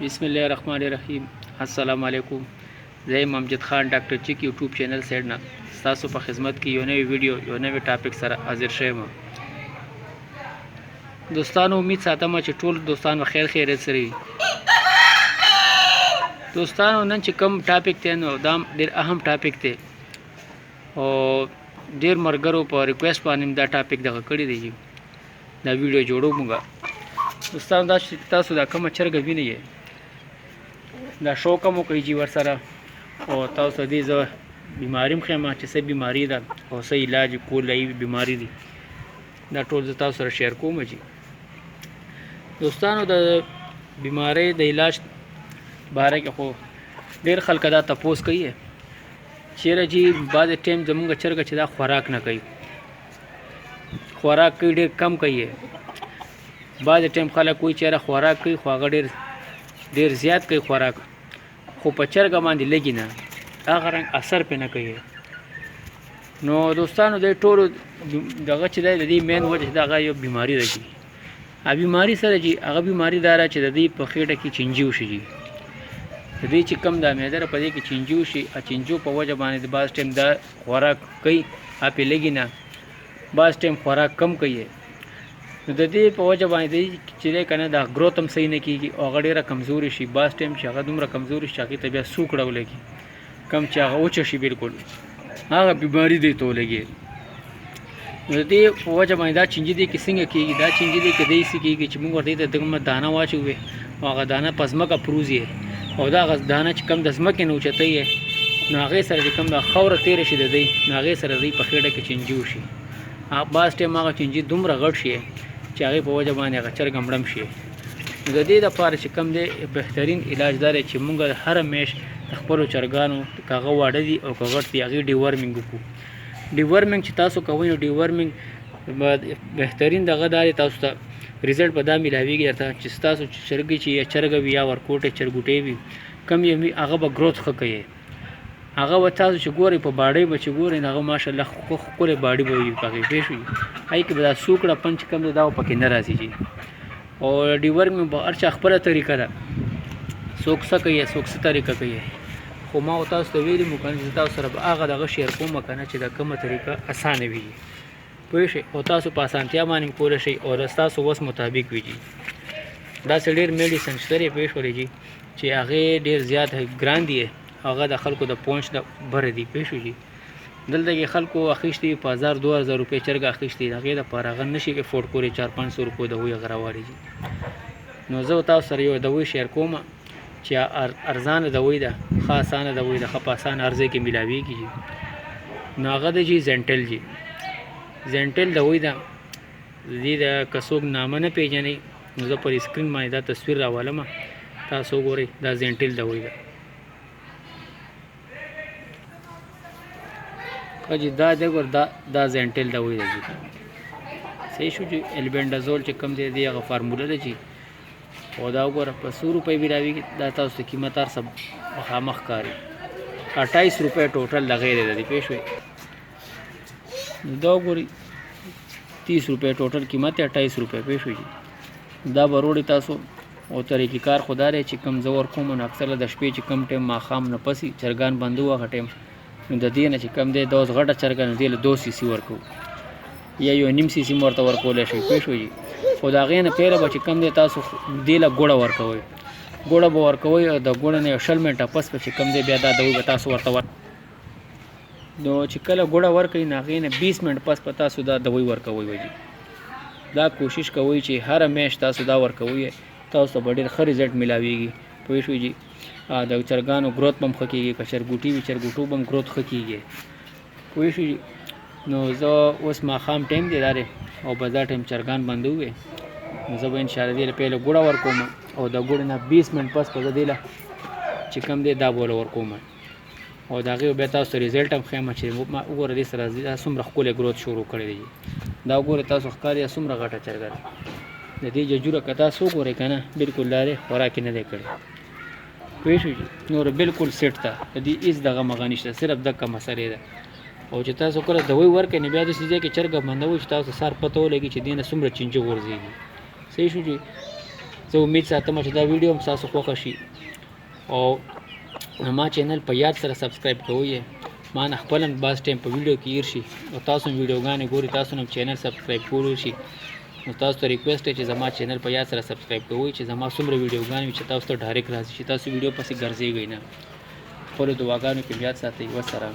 بسم الله الرحمن الرحیم. السلام علیکم. زه یم امجد خان ډاکټر چیک یوټیوب چینل سیډ نه ستاسو په خدمت کې یو نوی ویډیو یو نوی ټاپک سره حاضر شوم. دوستانو امید ساتم چې ټول دوستان په خیر خیریت سره وي. دوستانو نن چې کوم ټاپک ته نو دا ډیر اهم ټاپک دی او ډیر مرګرو په ریکوست باندې دا ټاپک دغه کړی دی. دا ویډیو جوړو موږ دوستانو دا چې تاسو دا کوم چرګ وینئ دا شوق مو کوي چې ورسره او تاسو دې زه بیماری مخمه چې څه بیماری ده او څه علاج کولای بیماری دي دا ټول زه تاسو سره شیر کوم. دوستانو د بیماری د علاج باره کې خو ډېر خلک دا تپوس کوي چیرې چې بعض ټیم زمونږ چرګ چې دا خوراک نه کوي، خوراک کوي ډېر کم کوي. بعض ټیم خلک کوي چیرې خوراک کوي خو هغه ډېر زیات کوي خوراک، خو په چرګ باندې لګي نه، هغه رنګ اثر پې نه کوي. نو دوستانو د ټولو دغه چې دی د دې مین وجه دغه یو بیماری ده چې بیماری سره چې هغه بیماری دا چې د دې په خېټه کې چینجي وشي. د دې چې کم دا معده په دې کې چینجي وشي، چینجو په وجه باندې د بعض ټیم دا خوراک کوي پې لګي نه، بعض ټیم خوراک کم کوي. نو د دې په وجه باندې چې دی که نه دا ګروت هم صحیح نه کېږي او هغه ډېره کمزوري شي. بعض ټیم چې هغه دومره کمزوري شي هغې ته بیا سوکړه ولګي، کم چې هغه وچه شي بالکل هغه بیماري دی ته ولګي. نو د دې په وجه باندې دا چینجي دی کې څنګه کېږي، دا چینجي دی کې داسې کېږي چې موږ ورته ته دغه دانه واچوې او هغه دانه په ځمکه پروزي او دا هغه دانه چې کم د ځمکې نه اوچتوي نو هغې سره چې کم دا خاوره تېره شي د دی نو هغې سره دی په خېټه کې چینجي وشي. بعض ټیم هغه چینجي دومره غټ شي چې هغې په وجه باندې هغه چرګ مړم شي. نو د دې دپاره چې کوم دی بهترین علاج دا دی چې موږ هره میاشت د خپلو چرګانو که هغه واړه دي او که غټ دي هغې ډیورمنګ وکړو. ډیورمنګ چې تاسو کوئ نو ډیورمنګ بهترین دغه دا دی تاسو ته ریزلټ په دا میلاویږي درته چې ستاسو چرګې چې یا چرګه وي یا ورکوټې چرګوټې وي کم یې وي هغه به ګروت ښه کوي. هغه به تاسو چې ګورئ په باډۍ به چې ګورئ نو هغه ماشاءالله ښکلې باډۍ به وي په هغې پوه شوي. هغې کې به دا سوکړه پنچ کم دی دا به پکې نه راځي چې او ډیورمنګ به هر چا خپله طریقه ده، څوک څه کوي څوک څه طریقه کوي. خو ما تاسو ته ویلي مو که نه چې تاسو سره به هغه دغه شیر کوم که نه چې دا کومه طریقه اسانه وي پوه شئ او تاسو په اسانتیا باندې کولی شئ او د ستاسو وس مطابق وي. داسې ډېر میډیسن شته دی پوه شولې چې هغې ډېر زیات ګران دي، هغه د خلکو د پونچ د بره دي پوه شو. دلته کې خلکو اخیستي په 1000-2000 روپۍ چرګ اخیستي، هغې دپاره هغه نشي افورډ کولی 400-500 روپۍ د هغوی هغه راوړي. نو زه تاسو سره یو دوی شیر کوم چې ارزانه دوی ده، ښه اسانه دوی ده، ښه په اسانه ارزۍ کې میلاویږي. نو هغه د جي زینټل جي زینټل دوی ده. د دې د که څوک نامه نه پېژنئ نو زه پر سکرین باندې دا تصویر راولم تاسو وګورئ. دا زینټل دوی ده جی، دا دی ګور دا زینټل دوی ده جی. صحیح شو چې البینډازول چې کم دی دی هغه فارموله ده جی او دا وګوره په 100 روپۍ میلاویږي. دا تاسو ته قیمت هر څه مخامخ ښکاري 28 روپۍ ټوټل دغې دی د دې پوه شوئ. دا وګورئ 30 روپۍ ټوټل قیمت 28 روپۍ پوه شوئ جي. دا به وروړئ تاسو او طریقې کار خو دا دی چې کوم زه ورکوم نو اکثره د شپې چې کم ټیم ماښام نه پسې چرګان بندو هغه ټیم نو د دې نه چې کم دی دا اوس غټه چرګه نو دې له 2 سیسي ورکوو یا 1.5 سیسي ورته ورکولی شئ پوه شوئ جي. خو د هغې نه پهله به چې کم دی تاسو دې له ګوړه ورکوئ، ګوړه به ورکوئ او د ګوړه نه 20 منټه پس به چې کم دی بیا دا دوی به تاسو ورته نو چې کله ګوړه ورکوئ نو هغې نه 20 منټ پس به تاسو دا دوی ورکوئ جي. دا کوشش کوئ چې هره میاشت تاسو دا ورکوئ، تاسو ته به ډېر ښه ریزلټ میلاویږي پوه شوئ جي. د چرګانو ګروت به هم ښه کېږي، که چرګوټي وي چرګوټو به هم ګروت ښه کېږي پوه شوئ جي. نو زه اوس ماښام ټایم دی دا دی او به دا ټایم چرګان بندو وي نو زه به انشاءالله دې له پهله ګوړه ورکوم او د ګوړې نه 20 منټ پس به زه دې له چې کوم دی دا به ورکوم او د هغې بیا تاسو ته ریزلټ هم ښیم چې ما وګوره دې سره دا څومره ښکلی ګروت شروع کړی دی. دا وګورئ تاسو ښکاري څومره غټه چرګه ده. د دې ججوره که تاسو وګورئ که نه بالکل دا دی خوراک یې نه دی کړی پوه شوئ جي. نور بالکل سیټ ده، د دې هېڅ دغه مغه نشته، صرف دغه مسلې ده. او چې تاسو کله دوی ورکړئ نو بیا داسې ځای کې چرګه بندوئ چې تاسو سار پته ولګي چې دې نه څومره چینجه غورځېږي. صحیح شو جي. زه امید ساتم چې دا ویډیو هم تاسو خوښه شي او ما چینل په یاد سره سبسکرایب کوئ. ما نه خپل هم بعض ټایم په ویډیو کې هیر شي او تاسو هم ویډیوګانې ګورئ، تاسو هم چینل سبسکرایب کولی شي. نو تاسو ته ریکویسټ دی چې زما چینل په یاد سره سبسکرایب کوئ چې زما څومره ویډیوګانې وي چې تاسو ته ډایرکټ راځي، چې تاسو ویډیو پسې ګرځېږئ نه. خپلو دعاګانو کې یاد ساتئ. والسلام.